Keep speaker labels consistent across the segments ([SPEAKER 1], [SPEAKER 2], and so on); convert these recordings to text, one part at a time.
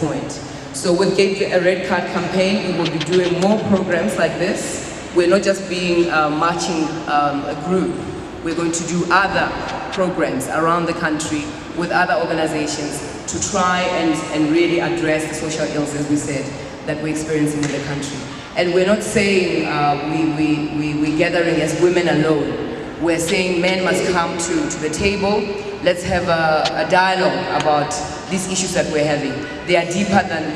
[SPEAKER 1] point. So with Get a Red Card campaign, we will be doing more programs like this. We're not just being a marching group. We're going to do other programs around the country with other organizations to try and really address the social ills, as we said, that we're experiencing in the country. And we're not saying we're gathering as women alone. We're saying men must come to the table. Let's have a dialogue about these issues that we're having. They are deeper than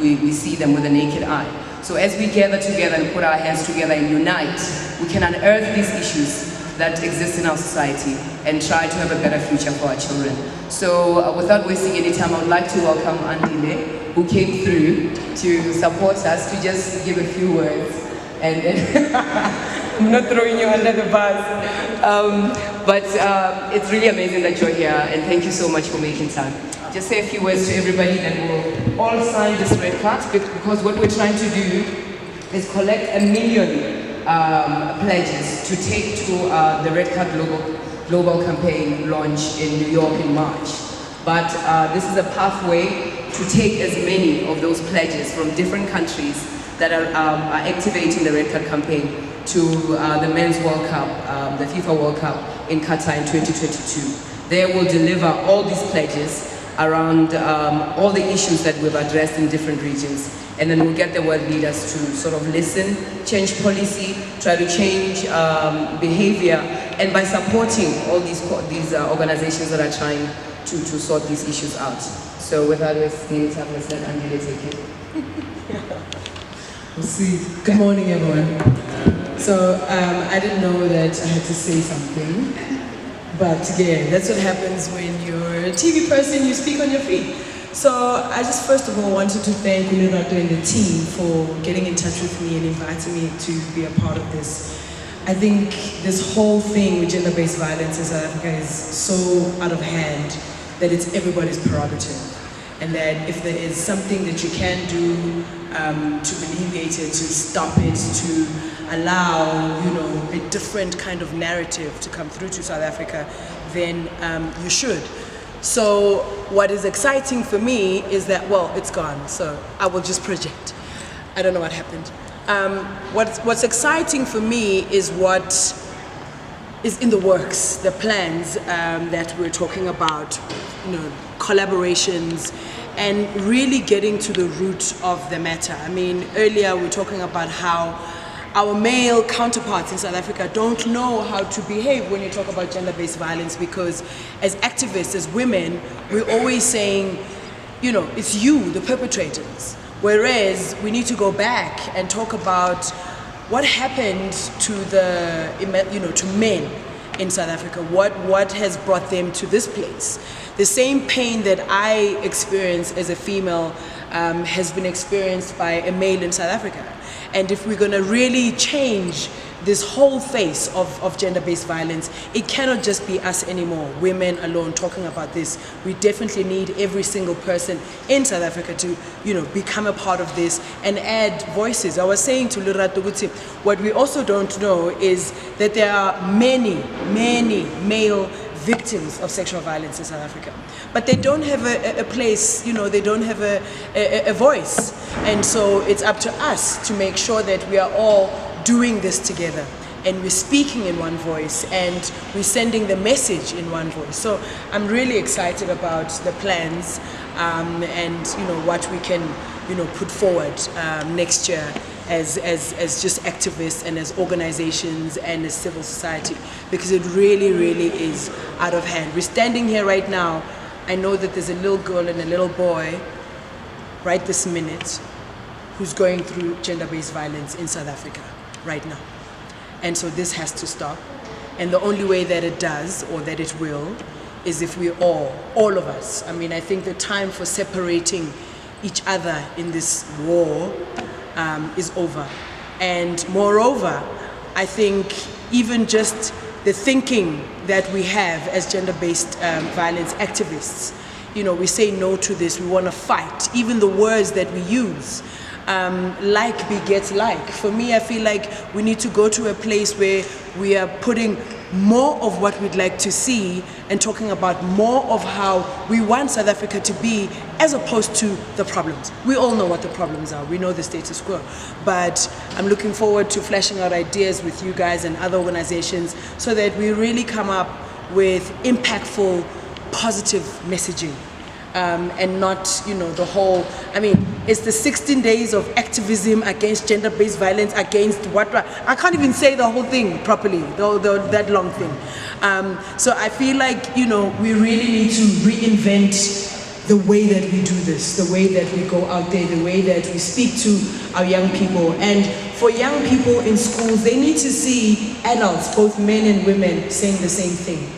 [SPEAKER 1] we see them with the naked eye. So as we gather together and put our hands together and unite, we can unearth these issues that exist in our society and try to have a better future for our children. So without wasting any time, I would like to welcome Andile, who came through to support us, to just give a few words. And I'm not throwing you under the bus, but it's really amazing that you're here, and thank you so much for making time. Just say a few words to everybody, and we'll all sign this red card, because what we're trying to do is collect 1 million pledges to take to the Red Card Global Campaign launch in New York in March. But this is a pathway to take as many of those pledges from different countries that are activating the Red Card campaign to the Men's World Cup, the FIFA World Cup in Qatar in 2022. They will deliver all these pledges around all the issues that we've addressed in different regions. And then we'll get the world leaders to sort of listen, change policy, try to change behavior, and by supporting all these organizations that are trying to sort these issues out. So without wasting any time, let's let Andile take it.
[SPEAKER 2] We'll see. Good morning, everyone. So I didn't know that I had to say something, but yeah, that's what happens when you're a TV person, you speak on your feet. So I just first of all wanted to thank Mrhetjha and the team for getting in touch with me and inviting me to be a part of this. I think this whole thing with gender-based violence in South Africa is so out of hand that it's everybody's prerogative. And that if there is something that you can do to alleviate it, to stop it, to allow, you know, a different kind of narrative to come through to South Africa, then you should. So what is exciting for me is that, well, it's gone, so I will just project. I don't know what happened. What's exciting for me is what is in the works, the plans that we're talking about, you know, collaborations, and really getting to the root of the matter. I mean, earlier we were talking about how our male counterparts in South Africa don't know how to behave when you talk about gender-based violence, because as activists, as women, we're always saying, you know, it's you, the perpetrators. Whereas we need to go back and talk about what happened to the, you know, to men in South Africa, what has brought them to this place. The same pain that I experience as a female has been experienced by a male in South Africa. And if we're going to really change this whole face of gender-based violence, it cannot just be us anymore, women alone talking about this. We definitely need every single person in South Africa to, you know, become a part of this and add voices. I was saying to Mrhetjha, what we also don't know is that there are many male victims of sexual violence in South Africa, but they don't have a place, you know, they don't have a voice. And so it's up to us to make sure that we are all doing this together, and we're speaking in one voice, and we're sending the message in one voice. So I'm really excited about the plans and, you know, what we can, you know, put forward next year as just activists and as organizations and as civil society, because it really is out of hand. We're standing here right now. I know that there's a little girl and a little boy right this minute who's going through gender-based violence in South Africa right now. And so this has to stop. And the only way that it does, or that it will, is if we all of us. I mean, I think the time for separating each other in this war is over. And moreover, I think even just the thinking that we have as gender-based violence activists, you know, we say no to this, we want to fight. Even the words that we use, like begets like. For me, I feel like we need to go to a place where we are putting more of what we'd like to see and talking about more of how we want South Africa to be as opposed to the problems. We all know what the problems are. We know the status quo. But I'm looking forward to fleshing out ideas with you guys and other organizations so that we really come up with impactful, positive messaging. And not, you know, the whole, I mean, it's the 16 days of activism against gender-based violence, against what, I can't even say the whole thing properly, that long thing. So I feel like, you know, we really need to reinvent the way that we do this, the way that we go out there, the way that we speak to our young people. And for young people in schools, they need to see adults, both men and women, saying the same thing,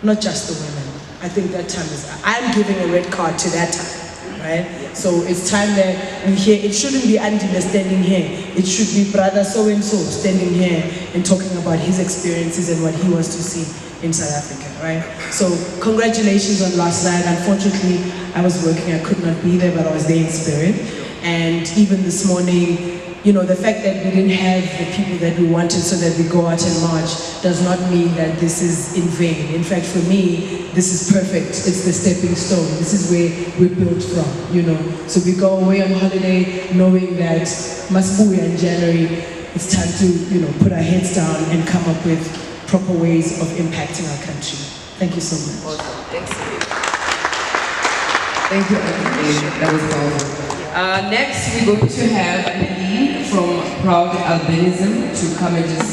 [SPEAKER 2] not just the women. I think that time is, I'm giving a red card to that time, right? So it's time that we hear, it shouldn't be Andile standing here. It should be brother so-and-so standing here and talking about his experiences and what he wants to see in South Africa, right? So congratulations on last night. Unfortunately, I was working, I could not be there, but I was there in spirit. And even this morning, you know, the fact that we didn't have the people that we wanted so that we go out and march does not mean that this is in vain. In fact, for me, this is perfect. It's the stepping stone. This is where we're built from, you know. So we go away on holiday knowing that Masbuya in January, it's time to, you know, put our heads down and come up with proper ways of impacting our country. Thank you so much.
[SPEAKER 1] Awesome. Thanks. Thank you, Anthony. That was powerful. Next, we're going to have Nadine from Proud Albinism to come and just